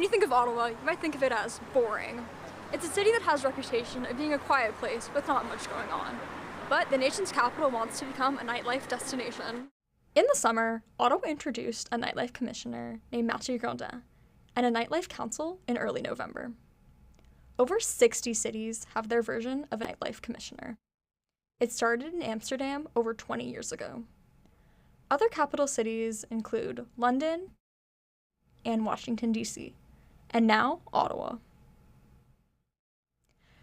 When you think of Ottawa, you might think of it as boring. It's a city that has a reputation of being a quiet place with not much going on. But the nation's capital wants to become a nightlife destination. In the summer, Ottawa introduced a nightlife commissioner named Nadia and a nightlife council in early November. Over 60 cities have their version of a nightlife commissioner. It started in Amsterdam over 20 years ago. Other capital cities include London and Washington, D.C., and now Ottawa.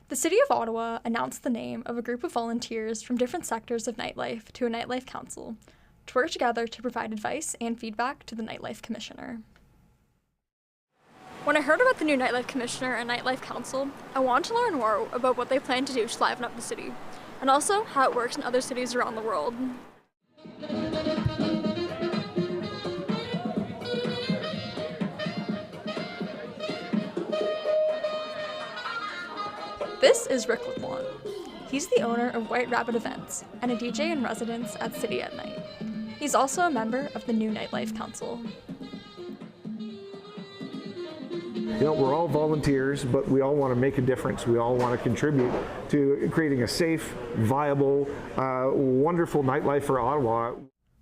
The City of Ottawa announced the name of a group of volunteers from different sectors of nightlife to a nightlife council to work together to provide advice and feedback to the nightlife commissioner. When I heard about the new nightlife commissioner and nightlife council, I wanted to learn more about what they plan to do to liven up the city, and also how it works in other cities around the world. This is Rick Laplante. He's the owner of White Rabbit Events and a DJ in residence at City at Night. He's also a member of the new Nightlife Council. We're all volunteers, but we all want to make a difference. We all want to contribute to creating a safe, viable, wonderful nightlife for Ottawa.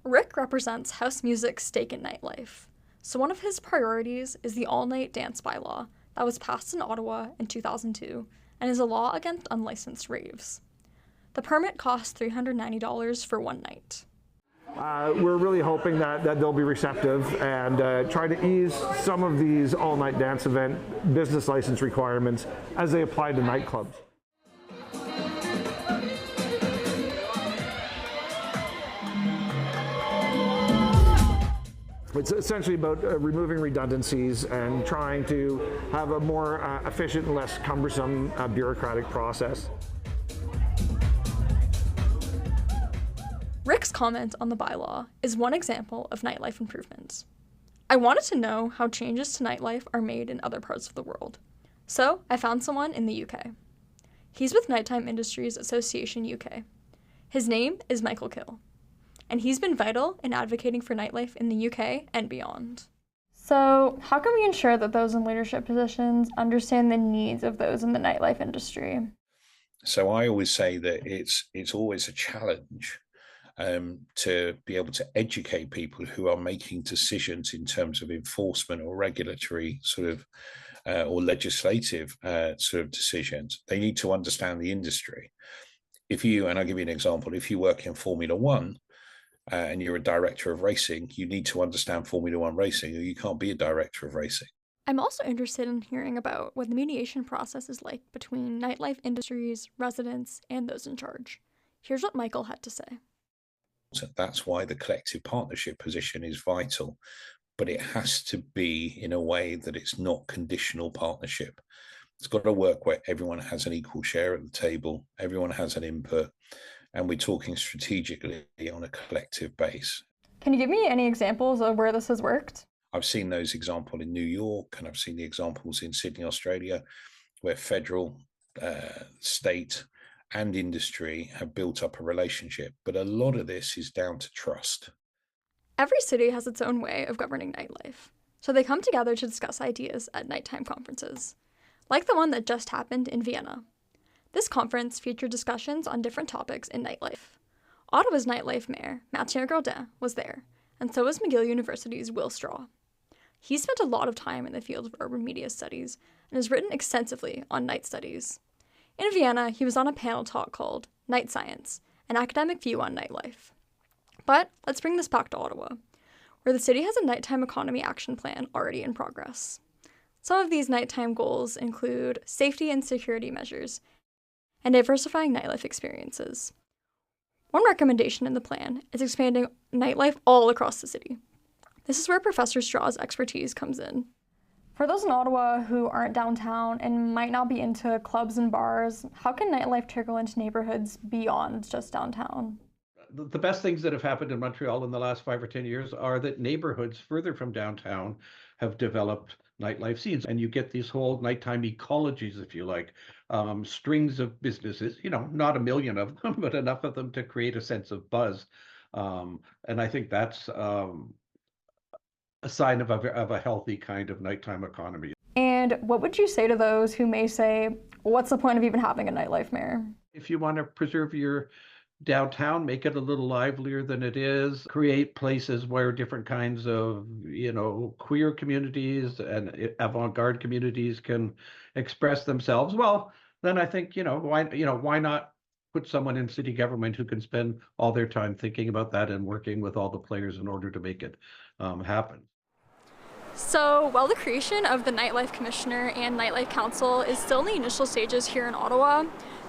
Rick represents house music's stake in nightlife. So one of his priorities is the all-night dance bylaw that was passed in Ottawa in 2002 and is a law against unlicensed raves. The permit costs $390 for one night. We're really hoping that they'll be receptive and try to ease some of these all-night dance event business license requirements as they apply to nightclubs. It's essentially about removing redundancies and trying to have a more efficient and less cumbersome bureaucratic process. Rick's comment on the bylaw is one example of nightlife improvements. I wanted to know how changes to nightlife are made in other parts of the world, so I found someone in the UK. He's with Nighttime Industries Association UK. His name is Michael Kill, and he's been vital in advocating for nightlife in the UK and beyond. So, how can we ensure that those in leadership positions understand the needs of those in the nightlife industry? So I always say that it's always a challenge to be able to educate people who are making decisions in terms of enforcement or regulatory sort of or legislative sort of decisions. They need to understand the industry. And I'll give you an example, if you work in Formula One and you're a director of racing, you need to understand Formula One racing, or you can't be a director of racing. I'm also interested in hearing about what the mediation process is like between nightlife industries, residents, and those in charge. Here's what Michael had to say. So that's why the collective partnership position is vital, but it has to be in a way that it's not conditional partnership. It's got to work where everyone has an equal share at the table, everyone has an input, and we're talking strategically on a collective base. Can you give me any examples of where this has worked? I've seen those examples in New York, and I've seen the examples in Sydney, Australia, where federal, state, and industry have built up a relationship. But a lot of this is down to trust. Every city has its own way of governing nightlife, so they come together to discuss ideas at nighttime conferences, like the one that just happened in Vienna. This conference featured discussions on different topics in nightlife. Ottawa's nightlife mayor, Mathieu Gaudin, was there, and so was McGill University's Will Straw. He spent a lot of time in the field of urban media studies and has written extensively on night studies. In Vienna, he was on a panel talk called Night Science, an academic view on nightlife. But let's bring this back to Ottawa, where the city has a nighttime economy action plan already in progress. Some of these nighttime goals include safety and security measures and diversifying nightlife experiences. One recommendation in the plan is expanding nightlife all across the city. This is where Professor Straw's expertise comes in. For those in Ottawa who aren't downtown and might not be into clubs and bars, how can nightlife trickle into neighborhoods beyond just downtown? The best things that have happened in Montreal in the last 5 or 10 years are that neighborhoods further from downtown have developed nightlife scenes, and you get these whole nighttime ecologies, if you like, strings of businesses, not a million of them, but enough of them to create a sense of buzz. And I think that's a sign of a healthy kind of nighttime economy. And what would you say to those who may say, what's the point of even having a nightlife mayor? If you want to preserve your downtown, make it a little livelier than it is, create places where different kinds of, queer communities and avant-garde communities can express themselves, well, then I think, why not put someone in city government who can spend all their time thinking about that and working with all the players in order to make it happen. So, while the creation of the Nightlife Commissioner and Nightlife Council is still in the initial stages here in Ottawa,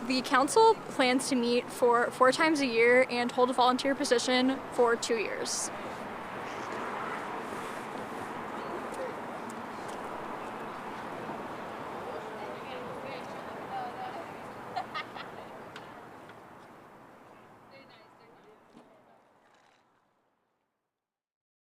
the council plans to meet for 4 times a year and hold a volunteer position for 2 years.